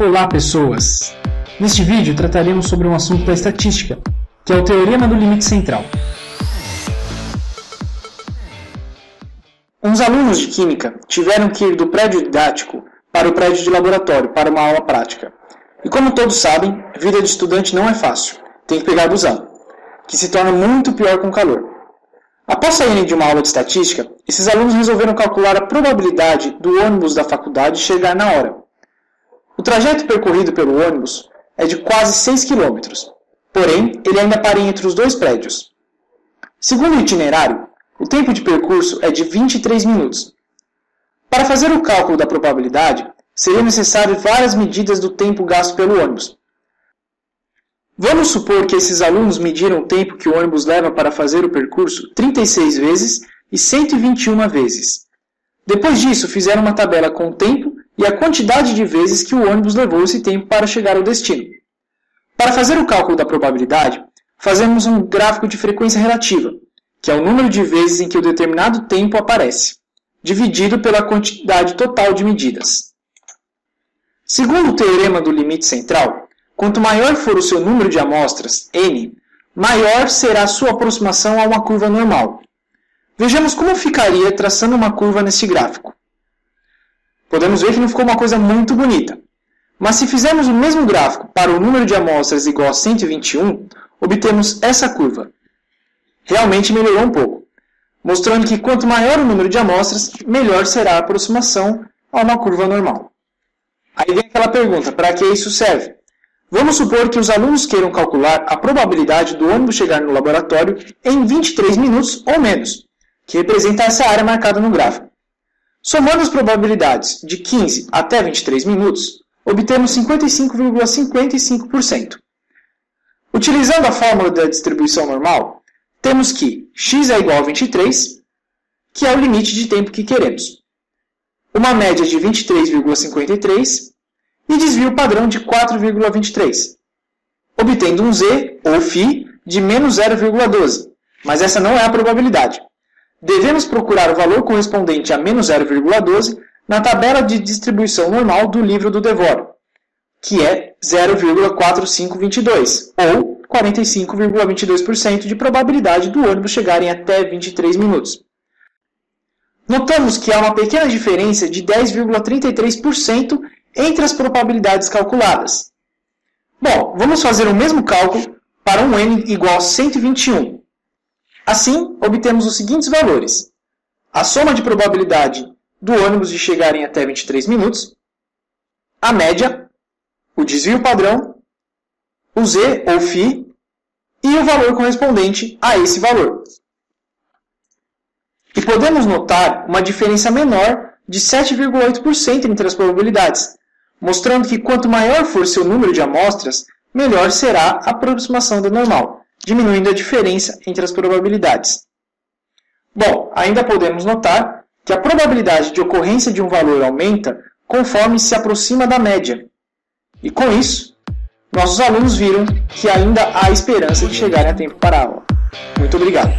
Olá, pessoas! Neste vídeo trataremos sobre um assunto da estatística, que é o teorema do limite central. Uns alunos de Química tiveram que ir do prédio didático para o prédio de laboratório para uma aula prática. E como todos sabem, a vida de estudante não é fácil, tem que pegar busão, que se torna muito pior com o calor. Após saírem de uma aula de estatística, esses alunos resolveram calcular a probabilidade do ônibus da faculdade chegar na hora. O trajeto percorrido pelo ônibus é de quase 6 km, porém, ele ainda para entre os dois prédios. Segundo o itinerário, o tempo de percurso é de 23 minutos. Para fazer o cálculo da probabilidade, seria necessário várias medidas do tempo gasto pelo ônibus. Vamos supor que esses alunos mediram o tempo que o ônibus leva para fazer o percurso 36 vezes e 121 vezes. Depois disso, fizeram uma tabela com o tempo e a quantidade de vezes que o ônibus levou esse tempo para chegar ao destino. Para fazer o cálculo da probabilidade, fazemos um gráfico de frequência relativa, que é o número de vezes em que o determinado tempo aparece, dividido pela quantidade total de medidas. Segundo o teorema do limite central, quanto maior for o seu número de amostras, n, maior será a sua aproximação a uma curva normal. Vejamos como ficaria traçando uma curva neste gráfico. Podemos ver que não ficou uma coisa muito bonita. Mas se fizermos o mesmo gráfico para o número de amostras igual a 121, obtemos essa curva. Realmente melhorou um pouco, mostrando que quanto maior o número de amostras, melhor será a aproximação a uma curva normal. Aí vem aquela pergunta, para que isso serve? Vamos supor que os alunos queiram calcular a probabilidade do ônibus chegar no laboratório em 23 minutos ou menos, que representa essa área marcada no gráfico. Somando as probabilidades de 15 até 23 minutos, obtemos 55,55%. Utilizando a fórmula da distribuição normal, temos que x é igual a 23, que é o limite de tempo que queremos. Uma média de 23,53 e desvio padrão de 4,23, obtendo um z, ou φ, de menos 0,12, mas essa não é a probabilidade. Devemos procurar o valor correspondente a menos 0,12 na tabela de distribuição normal do livro do Devore, que é 0,4522, ou 45,22% de probabilidade do ônibus chegarem até 23 minutos. Notamos que há uma pequena diferença de 10,33% entre as probabilidades calculadas. Bom, vamos fazer o mesmo cálculo para um n igual a 121. Assim, obtemos os seguintes valores. A soma de probabilidade do ônibus de chegarem até 23 minutos, a média, o desvio padrão, o z ou φ e o valor correspondente a esse valor. E podemos notar uma diferença menor de 7,8% entre as probabilidades, mostrando que quanto maior for seu número de amostras, melhor será a aproximação da normal, diminuindo a diferença entre as probabilidades. Bom, ainda podemos notar que a probabilidade de ocorrência de um valor aumenta conforme se aproxima da média. E com isso, nossos alunos viram que ainda há esperança de chegarem a tempo para a aula. Muito obrigado!